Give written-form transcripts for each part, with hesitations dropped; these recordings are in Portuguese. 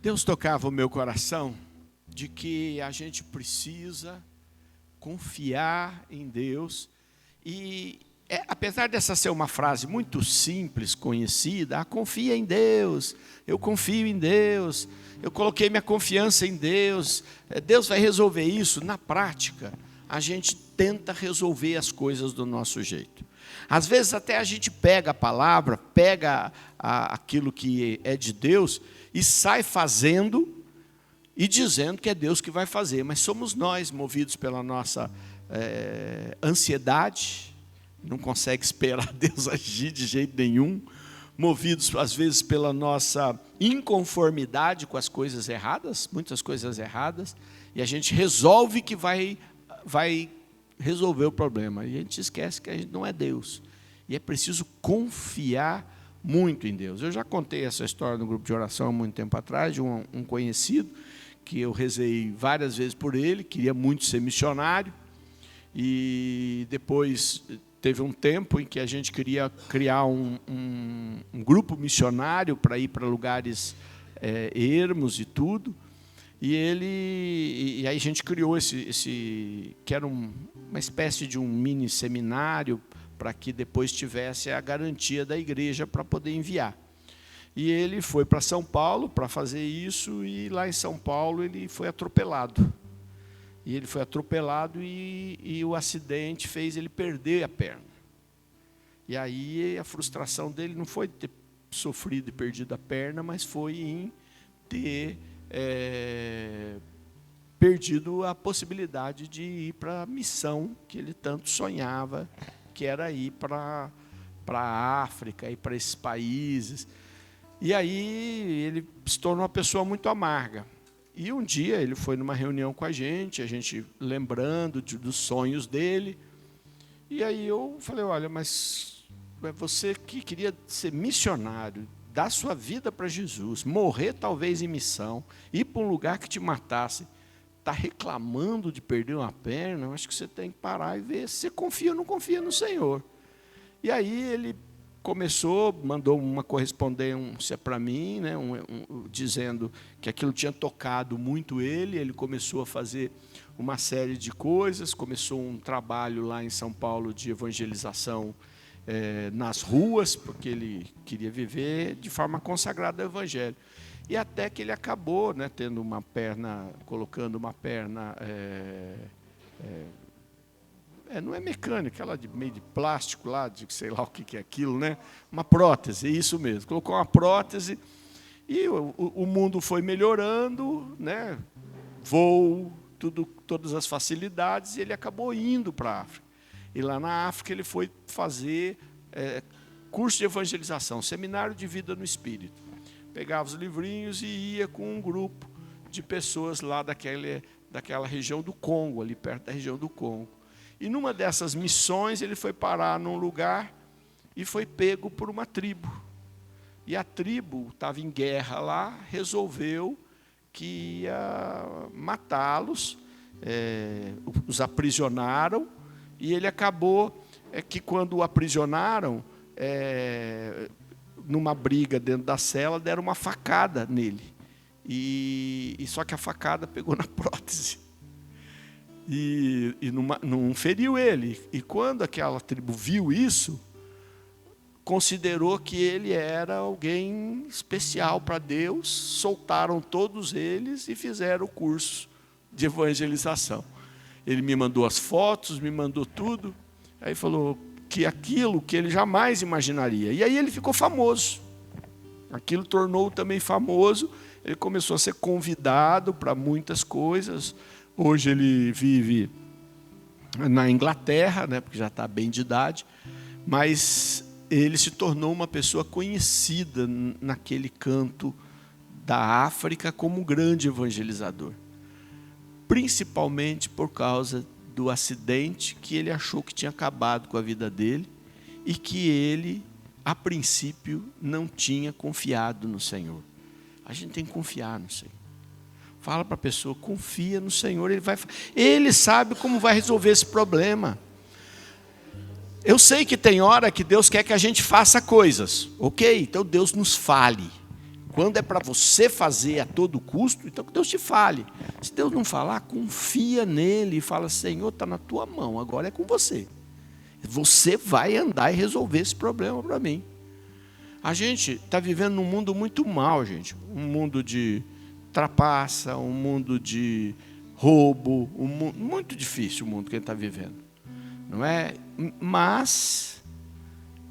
Deus tocava o meu coração de que a gente precisa confiar em Deus. E apesar dessa ser uma frase muito simples, conhecida, confia em Deus, eu confio em Deus, eu coloquei minha confiança em Deus, Deus vai resolver isso. Na prática, a gente tenta resolver as coisas do nosso jeito. Às vezes até a gente pega a palavra, pega aquilo que é de Deus e sai fazendo e dizendo que é Deus que vai fazer. Mas somos nós, movidos pela nossa ansiedade, não consegue esperar Deus agir de jeito nenhum, movidos às vezes pela nossa inconformidade com as coisas erradas, muitas coisas erradas, e a gente resolve que vai resolver o problema, e a gente esquece que a gente não é Deus, e é preciso confiar muito em Deus. Eu já contei essa história no grupo de oração há muito tempo atrás, de um conhecido, que eu rezei várias vezes por ele, queria muito ser missionário, e depois teve um tempo em que a gente queria criar um grupo missionário para ir para lugares ermos e tudo. E aí a gente criou esse que era uma espécie de um mini seminário para que depois tivesse a garantia da igreja para poder enviar. E ele foi para São Paulo para fazer isso, e lá em São Paulo ele foi atropelado. E ele foi atropelado e o acidente fez ele perder a perna. E aí a frustração dele não foi ter sofrido e perdido a perna, mas foi em ter perdido a possibilidade de ir para a missão que ele tanto sonhava, que era ir para a África, ir para esses países. E aí ele se tornou uma pessoa muito amarga. E um dia ele foi numa reunião com a gente lembrando dos sonhos dele. E aí eu falei, olha, mas você que queria ser missionário, dar sua vida para Jesus, morrer talvez em missão, ir para um lugar que te matasse, está reclamando de perder uma perna, eu acho que você tem que parar e ver se você confia ou não confia no Senhor. E aí ele mandou uma correspondência para mim, né, dizendo que aquilo tinha tocado muito ele começou a fazer uma série de coisas, começou um trabalho lá em São Paulo de evangelização nas ruas, porque ele queria viver de forma consagrada ao Evangelho. E até que ele acabou, né, tendo uma perna, colocando uma perna... não é mecânica, aquela meio de plástico lá, de sei lá o que é aquilo, né? Uma prótese, isso mesmo. Colocou uma prótese e o mundo foi melhorando, né? Voo, todas as facilidades, e ele acabou indo para a África. E lá na África ele foi fazer curso de evangelização, seminário de vida no Espírito. Pegava os livrinhos e ia com um grupo de pessoas lá daquela região do Congo, ali perto da região do Congo. E numa dessas missões ele foi parar num lugar e foi pego por uma tribo. E a tribo estava em guerra lá, resolveu que ia matá-los, os aprisionaram, e ele acabou que quando o aprisionaram, numa briga dentro da cela, deram uma facada nele. E só que a facada pegou na prótese. E não feriu ele. E quando aquela tribo viu isso, considerou que ele era alguém especial para Deus, soltaram todos eles e fizeram o curso de evangelização. Ele me mandou as fotos, me mandou tudo, aí falou que aquilo que ele jamais imaginaria. E aí ele ficou famoso. Aquilo tornou-o também famoso, ele começou a ser convidado para muitas coisas. Hoje ele vive na Inglaterra, né, porque já está bem de idade, mas ele se tornou uma pessoa conhecida naquele canto da África como um grande evangelizador. Principalmente por causa do acidente que ele achou que tinha acabado com a vida dele e que ele, a princípio, não tinha confiado no Senhor. A gente tem que confiar no Senhor. Fala para a pessoa, confia no Senhor, Ele sabe como vai resolver esse problema. Eu sei que tem hora que Deus quer que a gente faça coisas, ok? Então Deus nos fale. Quando é para você fazer a todo custo, então que Deus te fale. Se Deus não falar, confia nele e fala: Senhor, está na tua mão, agora é com você. Você vai andar e resolver esse problema para mim. A gente está vivendo num mundo muito mal, gente. Um mundo de trapaça, um mundo de roubo, muito difícil o mundo que a gente está vivendo. Não é? Mas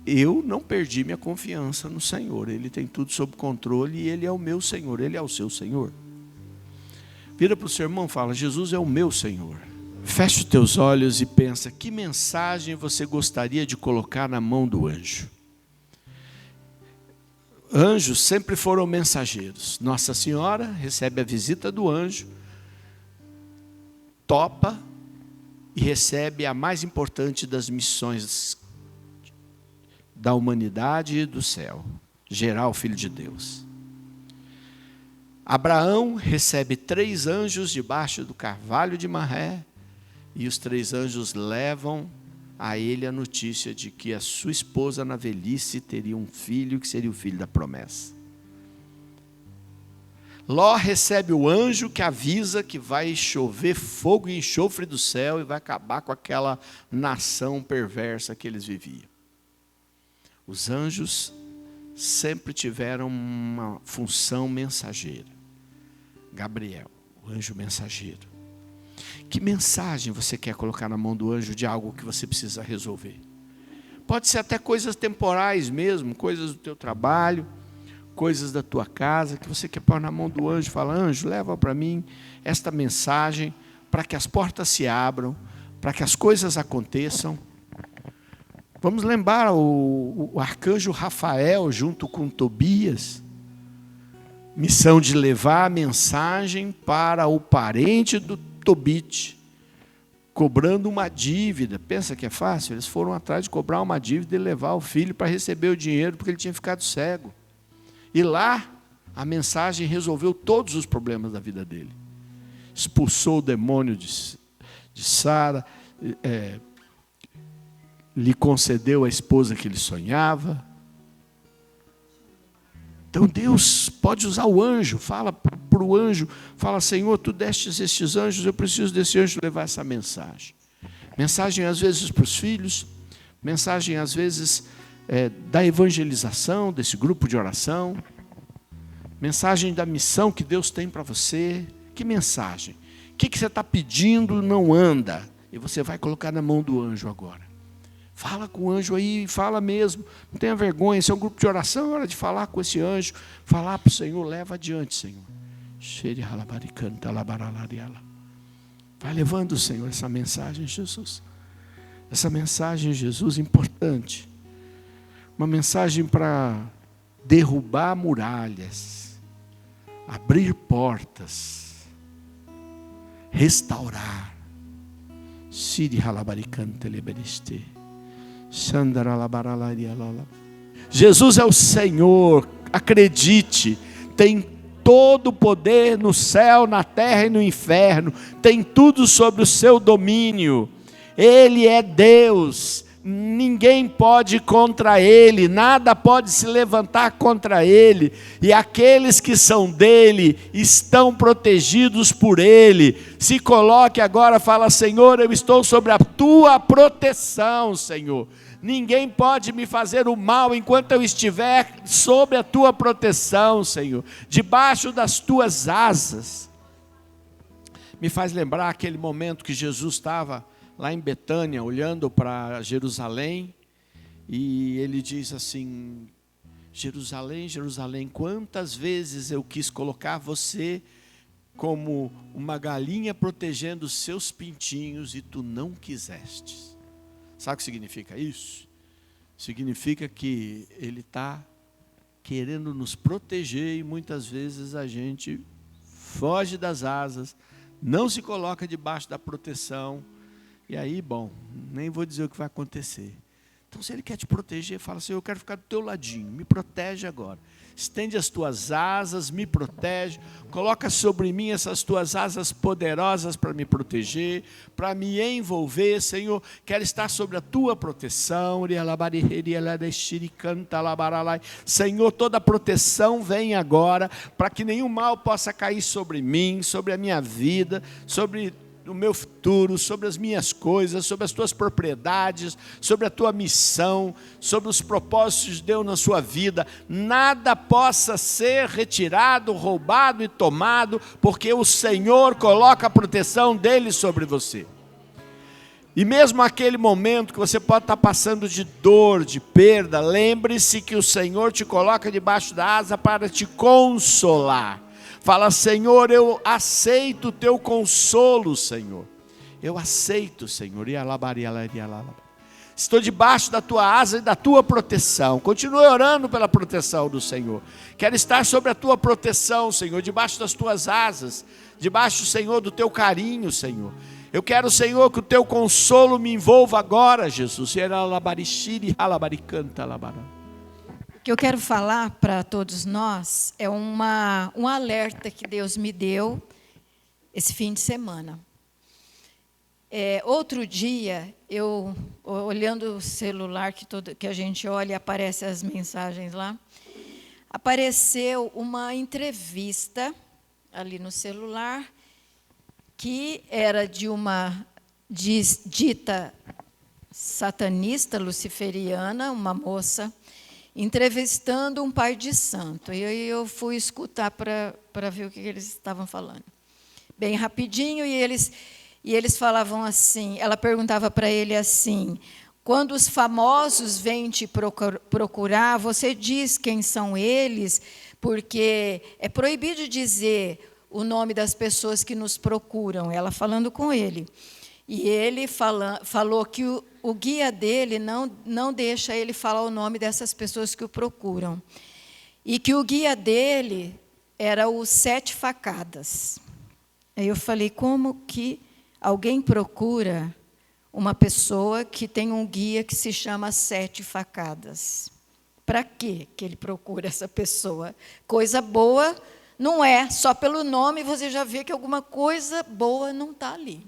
eu não perdi minha confiança no Senhor. Ele tem tudo sob controle e Ele é o meu Senhor. Ele é o seu Senhor. Vira para o seu irmão e fala: Jesus é o meu Senhor. Feche os teus olhos e pensa: que mensagem você gostaria de colocar na mão do anjo? Anjos sempre foram mensageiros. Nossa Senhora recebe a visita do anjo, topa e recebe a mais importante das missões da humanidade e do céu: gerar o Filho de Deus. Abraão recebe 3 anjos debaixo do carvalho de Mamré, e os 3 anjos levam a ele a notícia de que a sua esposa na velhice teria um filho que seria o filho da promessa. Ló recebe o anjo que avisa que vai chover fogo e enxofre do céu e vai acabar com aquela nação perversa que eles viviam. Os anjos sempre tiveram uma função mensageira. Gabriel, o anjo mensageiro. Que mensagem você quer colocar na mão do anjo de algo que você precisa resolver? Pode ser até coisas temporais mesmo, coisas do teu trabalho, coisas da tua casa, que você quer pôr na mão do anjo e falar: anjo, leva para mim esta mensagem para que as portas se abram, para que as coisas aconteçam. Vamos lembrar o arcanjo Rafael junto com Tobias, missão de levar a mensagem para o parente do Tobit, cobrando uma dívida. Pensa que é fácil? Eles foram atrás de cobrar uma dívida e levar o filho para receber o dinheiro, porque ele tinha ficado cego. E lá, a mensagem resolveu todos os problemas da vida dele. Expulsou o demônio de Sara, lhe concedeu a esposa que ele sonhava. Então Deus pode usar o anjo. Fala para o anjo, fala: Senhor, tu destes estes anjos, eu preciso desse anjo levar essa mensagem. Mensagem às vezes para os filhos, mensagem às vezes da evangelização, desse grupo de oração, mensagem da missão que Deus tem para você. Que mensagem? O que você está pedindo não anda, e você vai colocar na mão do anjo agora. Fala com o anjo aí, fala mesmo, não tenha vergonha. Se é um grupo de oração, é hora de falar com esse anjo, falar para o Senhor: leva adiante, Senhor. Vai levando, Senhor, essa mensagem, Jesus. Essa mensagem, Jesus, importante. Uma mensagem para derrubar muralhas, abrir portas, restaurar. Jesus é o Senhor, acredite, tem todo o poder no céu, na terra e no inferno, tem tudo sob o seu domínio. Ele é Deus, ninguém pode ir contra Ele, nada pode se levantar contra Ele, e aqueles que são dele estão protegidos por Ele. Se coloque agora, fala: Senhor, eu estou sobre a tua proteção, Senhor. Ninguém pode me fazer o mal enquanto eu estiver sob a tua proteção, Senhor, debaixo das tuas asas. Me faz lembrar aquele momento que Jesus estava lá em Betânia, olhando para Jerusalém, e ele diz assim: Jerusalém, Jerusalém, quantas vezes eu quis colocar você como uma galinha protegendo os seus pintinhos e tu não quisestes. Sabe o que significa isso? Significa que Ele está querendo nos proteger e muitas vezes a gente foge das asas, não se coloca debaixo da proteção. E aí, bom, nem vou dizer o que vai acontecer. Então, se Ele quer te proteger, fala assim: eu quero ficar do teu ladinho, me protege agora. Estende as tuas asas, me protege, coloca sobre mim essas tuas asas poderosas para me proteger, para me envolver, Senhor. Quero estar sobre a tua proteção. Senhor, toda proteção vem agora, para que nenhum mal possa cair sobre mim, sobre a minha vida, sobre o meu futuro, sobre as minhas coisas, sobre as tuas propriedades, sobre a tua missão, sobre os propósitos de Deus na sua vida. Nada possa ser retirado, roubado e tomado, porque o Senhor coloca a proteção dele sobre você. E mesmo aquele momento que você pode estar passando de dor, de perda, lembre-se que o Senhor te coloca debaixo da asa para te consolar. Fala: Senhor, eu aceito o teu consolo, Senhor. Eu aceito, Senhor. Estou debaixo da tua asa e da tua proteção. Continue orando pela proteção do Senhor. Quero estar sobre a tua proteção, Senhor, debaixo das tuas asas, debaixo, Senhor, do teu carinho, Senhor. Eu quero, Senhor, que o teu consolo me envolva agora, Jesus. O que eu quero falar para todos nós é um alerta que Deus me deu esse fim de semana. Outro dia, eu olhando o celular que a gente olha e aparecem as mensagens lá, apareceu uma entrevista ali no celular que era de uma dita satanista luciferiana, uma moça, entrevistando um pai de santo. E aí eu fui escutar para ver o que eles estavam falando. Bem rapidinho, e eles falavam assim, ela perguntava para ele assim: quando os famosos vêm te procurar, você diz quem são eles, porque é proibido dizer o nome das pessoas que nos procuram. Ela falando com ele. E ele falou que o guia dele não deixa ele falar o nome dessas pessoas que o procuram. E que o guia dele era o 7 facadas. Aí eu falei: como que alguém procura uma pessoa que tem um guia que se chama 7 facadas? Para que ele procura essa pessoa? Coisa boa não é. Só pelo nome você já vê que alguma coisa boa não está ali.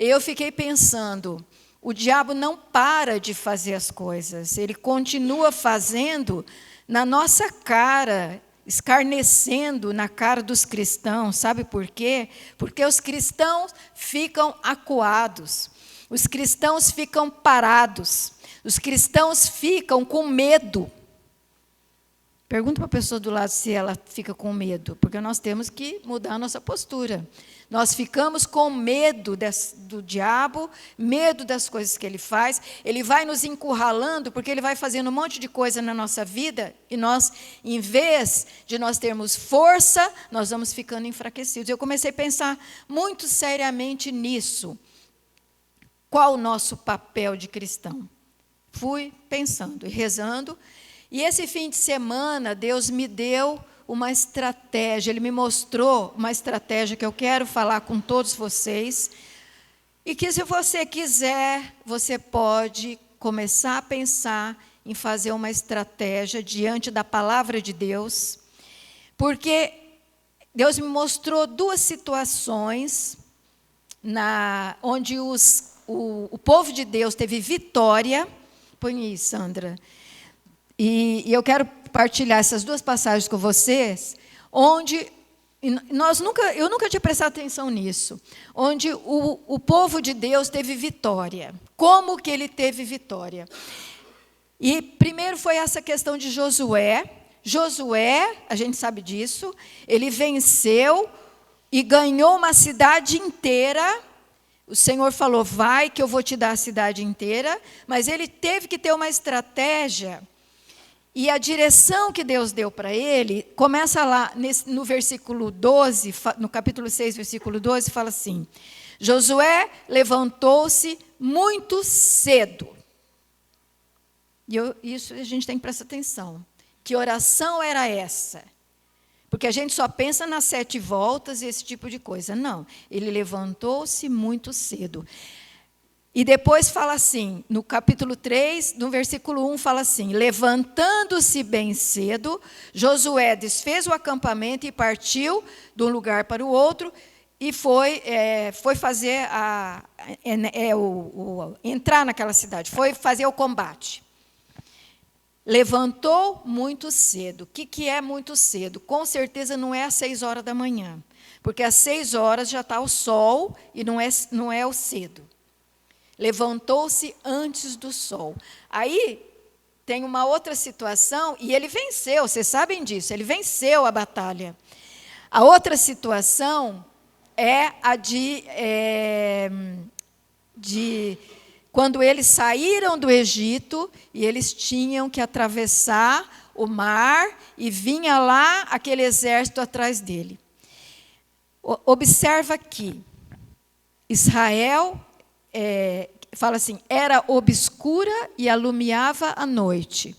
Eu fiquei pensando, o diabo não para de fazer as coisas, ele continua fazendo na nossa cara, escarnecendo na cara dos cristãos. Sabe por quê? Porque os cristãos ficam acuados, os cristãos ficam parados, os cristãos ficam com medo. Pergunta para a pessoa do lado se ela fica com medo, porque nós temos que mudar a nossa postura. Nós ficamos com medo do diabo, medo das coisas que ele faz. Ele vai nos encurralando, porque ele vai fazendo um monte de coisa na nossa vida, e nós, em vez de nós termos força, nós vamos ficando enfraquecidos. Eu comecei a pensar muito seriamente nisso. Qual o nosso papel de cristão? Fui pensando e rezando, e esse fim de semana Deus me deu uma estratégia, Ele me mostrou uma estratégia que eu quero falar com todos vocês, e que, se você quiser, você pode começar a pensar em fazer uma estratégia diante da palavra de Deus, porque Deus me mostrou 2 situações onde o povo de Deus teve vitória. Põe aí, Sandra. E eu quero partilhar essas 2 passagens com vocês, onde eu nunca tinha prestado atenção nisso, onde o povo de Deus teve vitória. Como que ele teve vitória? E primeiro foi essa questão de Josué. Josué, a gente sabe disso, ele venceu e ganhou uma cidade inteira. O Senhor falou: vai que eu vou te dar a cidade inteira, mas ele teve que ter uma estratégia. E a direção que Deus deu para ele, começa lá no versículo 12, no capítulo 6, versículo 12, fala assim: Josué levantou-se muito cedo. E isso a gente tem que prestar atenção. Que oração era essa? Porque a gente só pensa nas 7 voltas e esse tipo de coisa. Não, ele levantou-se muito cedo. E depois fala assim, no capítulo 3, no versículo 1, fala assim: levantando-se bem cedo, Josué desfez o acampamento e partiu de um lugar para o outro, e foi fazer entrar naquela cidade, foi fazer o combate. Levantou muito cedo. O que é muito cedo? Com certeza não é às 6 horas da manhã, porque às 6 horas já está o sol e não é o cedo. Levantou-se antes do sol. Aí tem uma outra situação, e ele venceu, vocês sabem disso, ele venceu a batalha. A outra situação é a de quando eles saíram do Egito e eles tinham que atravessar o mar e vinha lá aquele exército atrás dele. Observa aqui, Israel, fala assim, era obscura e alumiava a noite,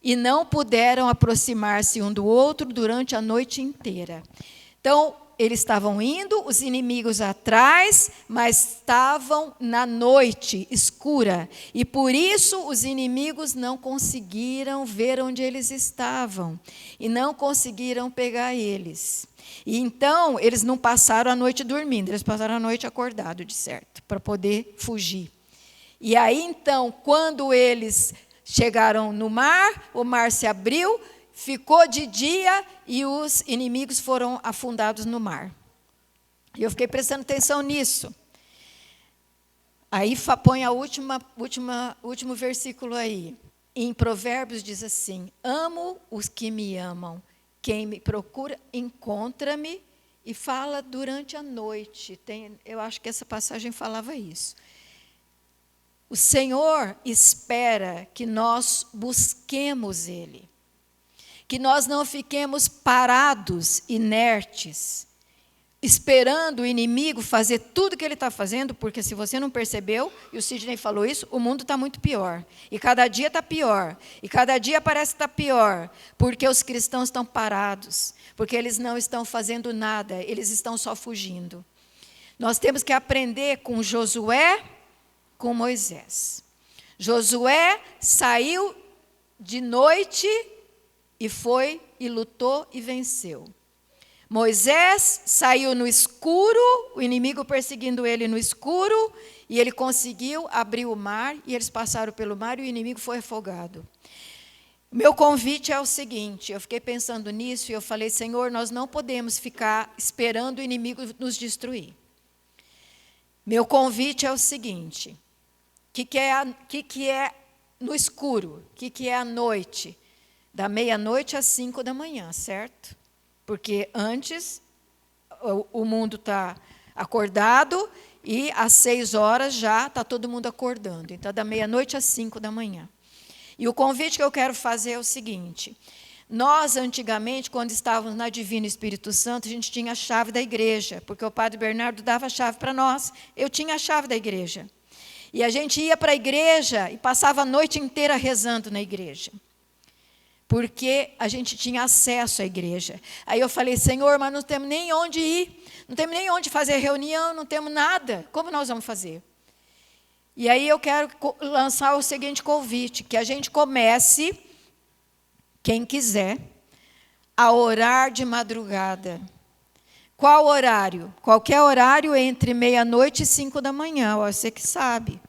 e não puderam aproximar-se um do outro durante a noite inteira. Então, eles estavam indo, os inimigos atrás, mas estavam na noite escura. E por isso os inimigos não conseguiram ver onde eles estavam. E não conseguiram pegar eles. E então, eles não passaram a noite dormindo, eles passaram a noite acordados, de certo, para poder fugir. E aí, então, quando eles chegaram no mar, o mar se abriu, ficou de dia e os inimigos foram afundados no mar. E eu fiquei prestando atenção nisso. Aí põe o último versículo aí. Em Provérbios diz assim: amo os que me amam. Quem me procura, encontra-me. E fala durante a noite. Eu acho que essa passagem falava isso. O Senhor espera que nós busquemos Ele. Que nós não fiquemos parados, inertes, esperando o inimigo fazer tudo o que ele está fazendo, porque se você não percebeu, e o Sidney falou isso, o mundo está muito pior. E cada dia está pior. E cada dia parece estar pior, porque os cristãos estão parados, porque eles não estão fazendo nada, eles estão só fugindo. Nós temos que aprender com Josué, com Moisés. Josué saiu de noite e foi, e lutou, e venceu. Moisés saiu no escuro, o inimigo perseguindo ele no escuro, e ele conseguiu abrir o mar, e eles passaram pelo mar, e o inimigo foi afogado. Meu convite é o seguinte, eu fiquei pensando nisso, e eu falei, Senhor, nós não podemos ficar esperando o inimigo nos destruir. Meu convite é o seguinte, o que é no escuro? O que é à noite? Da meia-noite às 5 da manhã, certo? Porque antes o mundo está acordado e às 6 horas já está todo mundo acordando. Então, da meia-noite às 5 da manhã. E o convite que eu quero fazer é o seguinte. Nós, antigamente, quando estávamos na Divino Espírito Santo, a gente tinha a chave da igreja, porque o Padre Bernardo dava a chave para nós. Eu tinha a chave da igreja. E a gente ia para a igreja e passava a noite inteira rezando na igreja. Porque a gente tinha acesso à igreja. Aí eu falei, Senhor, mas não temos nem onde ir, não temos nem onde fazer reunião, não temos nada. Como nós vamos fazer? E aí eu quero lançar o seguinte convite, que a gente comece, quem quiser, a orar de madrugada. Qual horário? Qualquer horário entre meia-noite e 5 da manhã, você que sabe.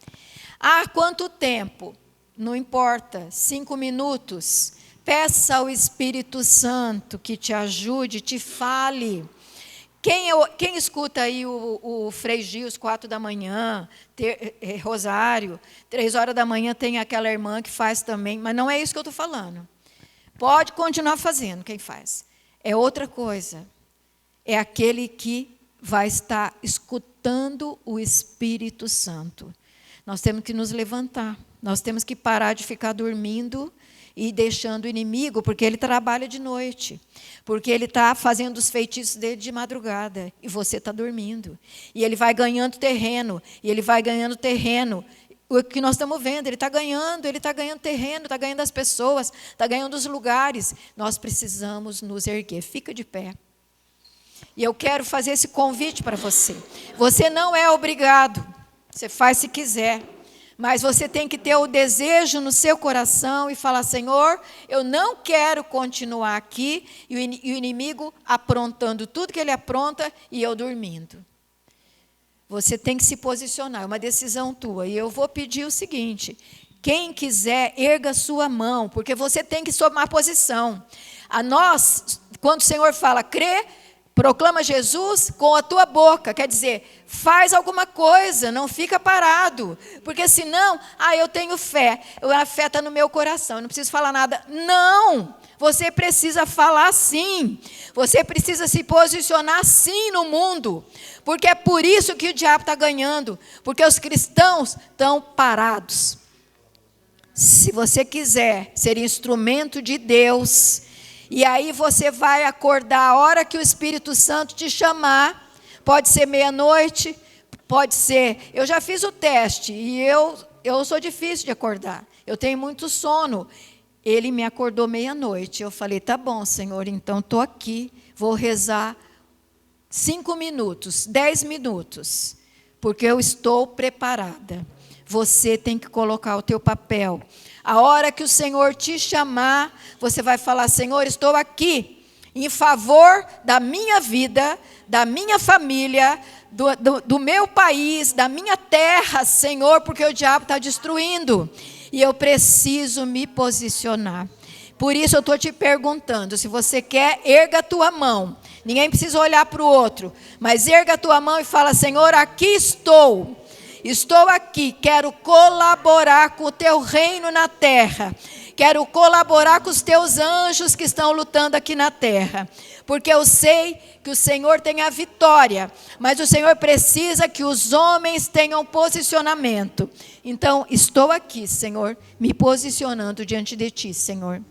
Ah, quanto tempo? Não importa, 5 minutos. Peça ao Espírito Santo que te ajude, te fale. Quem escuta aí o Frei Gil, às 4 da manhã, Rosário, 3 horas da manhã tem aquela irmã que faz também, mas não é isso que eu estou falando. Pode continuar fazendo, quem faz. É outra coisa. É aquele que vai estar escutando o Espírito Santo. Nós temos que nos levantar, nós temos que parar de ficar dormindo e deixando o inimigo, porque ele trabalha de noite, porque ele está fazendo os feitiços dele de madrugada, e você está dormindo. E ele vai ganhando terreno, e ele vai ganhando terreno. O que nós estamos vendo, ele está ganhando terreno, está ganhando as pessoas, está ganhando os lugares. Nós precisamos nos erguer. Fica de pé. E eu quero fazer esse convite para você. Você não é obrigado. Você faz se quiser. Mas você tem que ter o desejo no seu coração e falar: Senhor, eu não quero continuar aqui e o inimigo aprontando tudo que ele apronta e eu dormindo. Você tem que se posicionar, é uma decisão tua. E eu vou pedir o seguinte: quem quiser, erga sua mão, porque você tem que tomar posição. A nós, quando o Senhor fala, crê, proclama Jesus com a tua boca, quer dizer, faz alguma coisa, não fica parado, porque senão, eu tenho fé, a fé está no meu coração, eu não preciso falar nada. Não, você precisa falar sim, você precisa se posicionar sim no mundo, porque é por isso que o diabo está ganhando, porque os cristãos estão parados. Se você quiser ser instrumento de Deus, e aí você vai acordar a hora que o Espírito Santo te chamar, pode ser meia-noite, pode ser... Eu já fiz o teste, e eu sou difícil de acordar, eu tenho muito sono. Ele me acordou meia-noite, eu falei, tá bom, Senhor, então estou aqui, vou rezar 5 minutos, 10 minutos, porque eu estou preparada. Você tem que colocar o teu papel. A hora que o Senhor te chamar, você vai falar, Senhor, estou aqui em favor da minha vida, da minha família, do meu país, da minha terra, Senhor, porque o diabo está destruindo. E eu preciso me posicionar. Por isso eu estou te perguntando, se você quer, erga a tua mão. Ninguém precisa olhar para o outro, mas erga a tua mão e fala, Senhor, aqui estou. Estou aqui, quero colaborar com o teu reino na terra. Quero colaborar com os teus anjos que estão lutando aqui na terra. Porque eu sei que o Senhor tem a vitória, mas o Senhor precisa que os homens tenham posicionamento. Então, estou aqui, Senhor, me posicionando diante de ti, Senhor.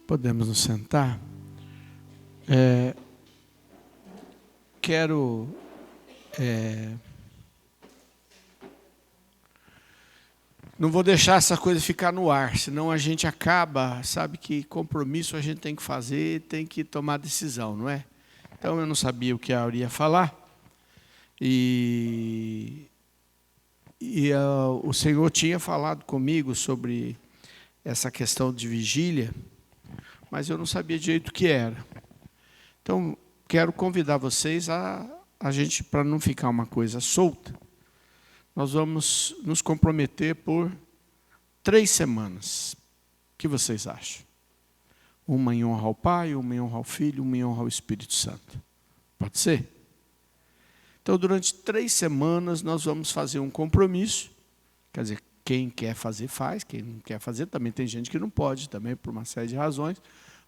Podemos nos sentar? Quero não vou deixar essa coisa ficar no ar, senão a gente acaba, sabe que compromisso a gente tem que fazer, tem que tomar decisão, não é? Então eu não sabia o que a Auri ia falar, e o Senhor tinha falado comigo sobre essa questão de vigília, mas eu não sabia direito o que era. Então, quero convidar vocês a gente, para não ficar uma coisa solta, nós vamos nos comprometer por 3 semanas. O que vocês acham? Uma em honra ao Pai, uma em honra ao Filho, uma em honra ao Espírito Santo. Pode ser? Então, durante 3 semanas, nós vamos fazer um compromisso. Quer dizer, quem quer fazer, faz. Quem não quer fazer, também tem gente que não pode, também por uma série de razões.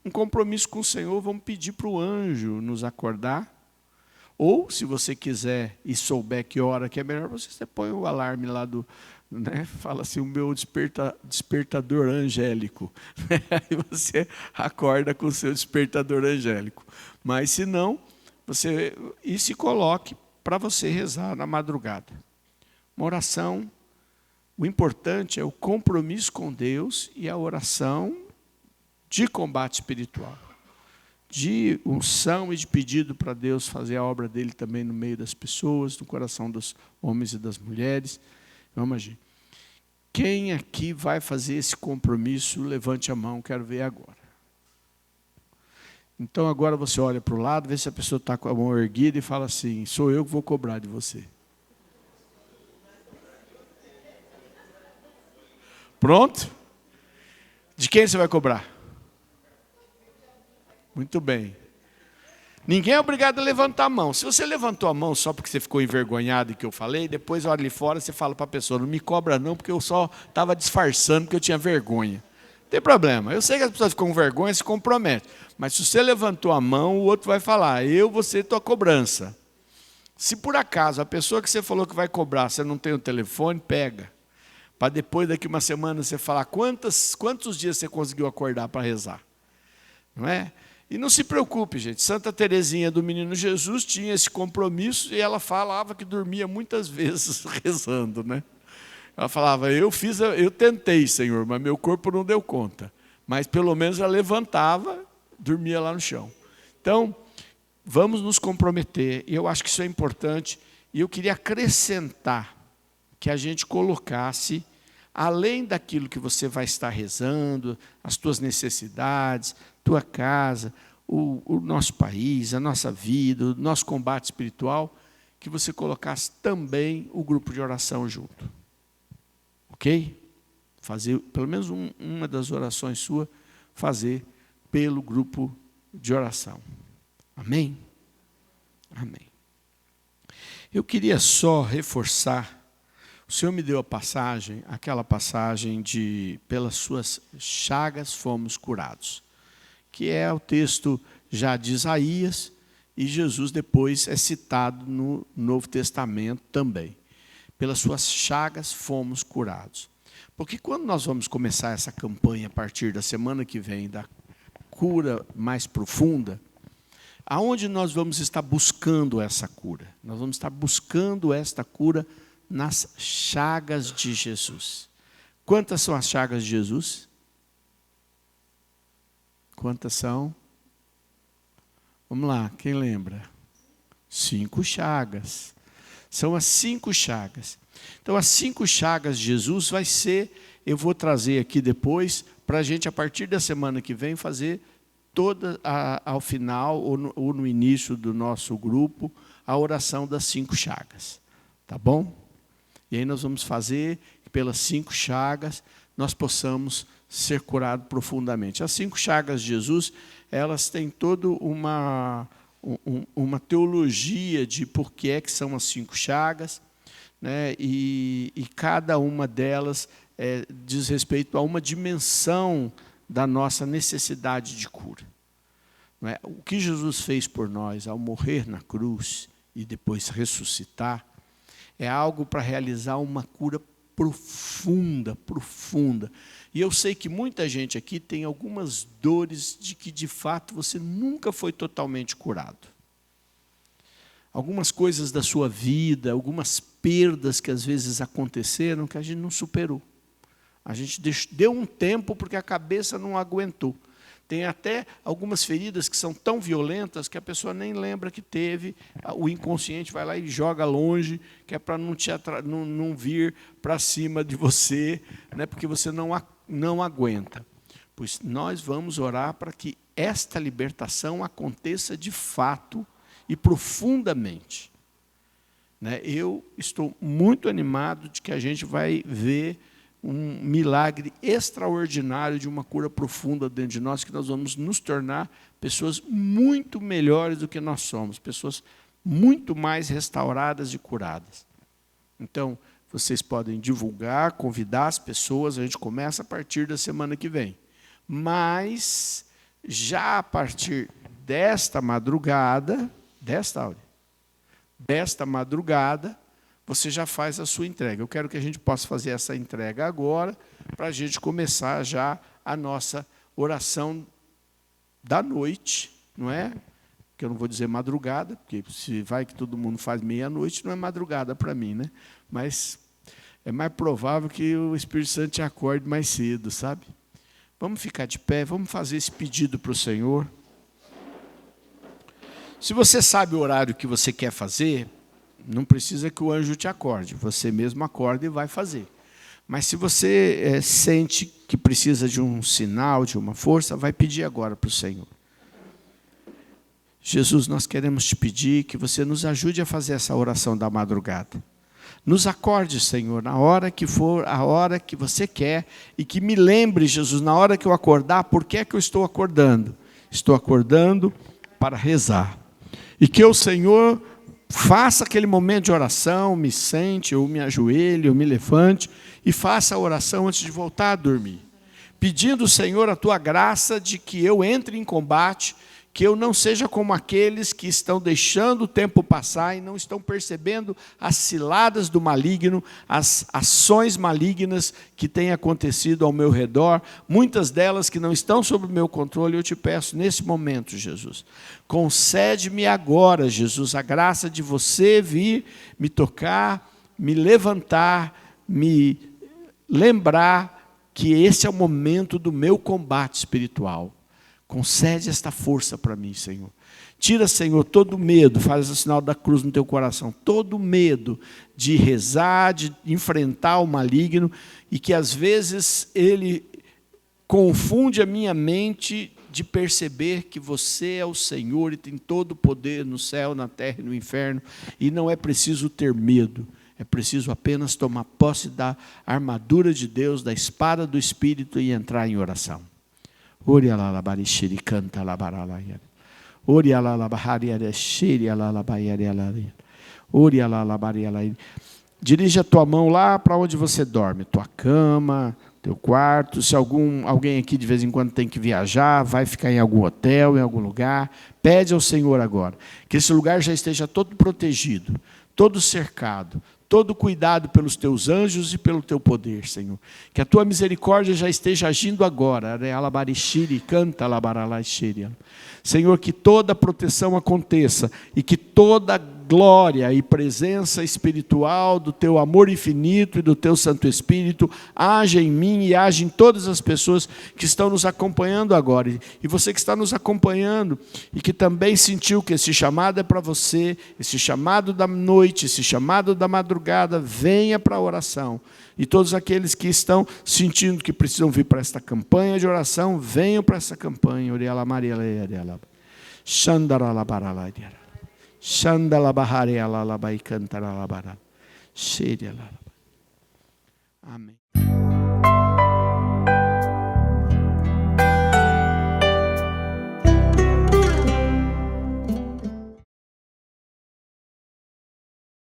Um compromisso com o Senhor, vamos pedir para o anjo nos acordar. Ou, se você quiser e souber que hora que é melhor, você põe o alarme lá do... Né? Fala assim, o meu despertador angélico. Aí você acorda com o seu despertador angélico. Mas, se não, você... E se coloque para você rezar na madrugada. Uma oração, o importante é o compromisso com Deus e a oração de combate espiritual, de unção e de pedido para Deus fazer a obra dele também no meio das pessoas, no coração dos homens e das mulheres. Vamos agir. Quem aqui vai fazer esse compromisso, levante a mão, quero ver agora. Então agora você olha para o lado, vê se a pessoa está com a mão erguida e fala assim, sou eu que vou cobrar de você. Pronto? De quem você vai cobrar? Muito bem. Ninguém é obrigado a levantar a mão. Se você levantou a mão só porque você ficou envergonhado do que eu falei, depois, olha ali fora, você fala para a pessoa, não me cobra não, porque eu só estava disfarçando porque eu tinha vergonha. tem problema. Eu sei que as pessoas ficam com vergonha e se comprometem. Mas se você levantou a mão, o outro vai falar, eu vou ser tua cobrança. Se por acaso a pessoa que você falou que vai cobrar, você não tem o telefone, pega. Para depois, daqui uma semana, você falar quantos dias você conseguiu acordar para rezar. Não é? E não se preocupe, gente. Santa Teresinha do Menino Jesus tinha esse compromisso e ela falava que dormia muitas vezes rezando, né? Ela falava, eu tentei, Senhor, mas meu corpo não deu conta. Mas pelo menos ela levantava, dormia lá no chão. Então, vamos nos comprometer, e eu acho que isso é importante, e eu queria acrescentar que a gente colocasse, além daquilo que você vai estar rezando, as tuas necessidades, tua casa, o nosso país, a nossa vida, o nosso combate espiritual, que você colocasse também o grupo de oração junto. Ok? Fazer, pelo menos uma das orações sua, fazer pelo grupo de oração. Amém? Amém. Eu queria só reforçar, o Senhor me deu a passagem, aquela passagem de pelas suas chagas fomos curados, que é o texto já de Isaías, e Jesus depois é citado no Novo Testamento também. Pelas suas chagas fomos curados. Porque quando nós vamos começar essa campanha a partir da semana que vem, da cura mais profunda, aonde nós vamos estar buscando essa cura? Nós vamos estar buscando esta cura nas chagas de Jesus. Quantas são as chagas de Jesus? Quantas são? Vamos lá, quem lembra? 5 chagas. São as 5 chagas. Então, as 5 chagas de Jesus vai ser, eu vou trazer aqui depois, para a gente, a partir da semana que vem, fazer toda, ao final, ou no início do nosso grupo, a oração das 5 chagas. Tá bom? E aí nós vamos fazer, que pelas 5 chagas, nós possamos ser curados profundamente. As 5 chagas de Jesus, elas têm toda uma teologia de por que é que são as 5 chagas, né? E cada uma delas diz respeito a uma dimensão da nossa necessidade de cura. Não é? O que Jesus fez por nós ao morrer na cruz e depois ressuscitar, é algo para realizar uma cura profunda, profunda. E eu sei que muita gente aqui tem algumas dores de que, de fato, você nunca foi totalmente curado. Algumas coisas da sua vida, algumas perdas que às vezes aconteceram, que a gente não superou. A gente deu um tempo porque a cabeça não aguentou. Tem até algumas feridas que são tão violentas que a pessoa nem lembra que teve, o inconsciente vai lá e joga longe, que é para não vir para cima de você, né, porque você não aguenta. Pois nós vamos orar para que esta libertação aconteça de fato e profundamente. Né? Eu estou muito animado de que a gente vai ver um milagre extraordinário de uma cura profunda dentro de nós, que nós vamos nos tornar pessoas muito melhores do que nós somos, pessoas muito mais restauradas e curadas. Então, vocês podem divulgar, convidar as pessoas, a gente começa a partir da semana que vem. Mas, já a partir desta madrugada, você já faz a sua entrega. Eu quero que a gente possa fazer essa entrega agora, para a gente começar já a nossa oração da noite, não é? Que eu não vou dizer madrugada, porque se vai que todo mundo faz meia-noite, não é madrugada para mim, né? Mas é mais provável que o Espírito Santo te acorde mais cedo, sabe? Vamos ficar de pé, vamos fazer esse pedido para o Senhor. Se você sabe o horário que você quer fazer, não precisa que o anjo te acorde, você mesmo acorda e vai fazer. Mas se você sente que precisa de um sinal, de uma força, vai pedir agora para o Senhor. Jesus, nós queremos te pedir que você nos ajude a fazer essa oração da madrugada. Nos acorde, Senhor, na hora que for, a hora que você quer, e que me lembre, Jesus, na hora que eu acordar, por que é que eu estou acordando? Estou acordando para rezar. E que o Senhor faça aquele momento de oração, me sente, ou me ajoelhe, ou me levante, e faça a oração antes de voltar a dormir. pedindo, Senhor, a tua graça de que eu entre em combate, que eu não seja como aqueles que estão deixando o tempo passar e não estão percebendo as ciladas do maligno, as ações malignas que têm acontecido ao meu redor, muitas delas que não estão sob o meu controle. Eu te peço nesse momento, Jesus, concede-me agora, Jesus, a graça de você vir me tocar, me levantar, me lembrar que esse é o momento do meu combate espiritual. Concede esta força para mim, Senhor. Tira, Senhor, todo medo, faz o sinal da cruz no teu coração, todo medo de rezar, de enfrentar o maligno, e que às vezes ele confunde a minha mente de perceber que você é o Senhor e tem todo o poder no céu, na terra e no inferno, e não é preciso ter medo, é preciso apenas tomar posse da armadura de Deus, da espada do Espírito e entrar em oração. Ori alalabari shiri canta labaralaya. Ori alalabari shiri alalabari alalaya. Ori alalabari alalaya. Dirige a tua mão lá para onde você dorme, tua cama, teu quarto. Se alguém aqui de vez em quando tem que viajar, vai ficar em algum hotel, em algum lugar, pede ao Senhor agora que esse lugar já esteja todo protegido, todo cercado, todo cuidado pelos teus anjos e pelo teu poder, Senhor. Que a tua misericórdia já esteja agindo agora. Senhor, que toda proteção aconteça e que toda glória e presença espiritual do teu amor infinito e do teu Santo Espírito haja em mim e haja em todas as pessoas que estão nos acompanhando agora. E você que está nos acompanhando e que também sentiu que esse chamado é para você, esse chamado da noite, esse chamado da madrugada, venha para a oração. E todos aqueles que estão sentindo que precisam vir para esta campanha de oração, venham para essa campanha. Amém.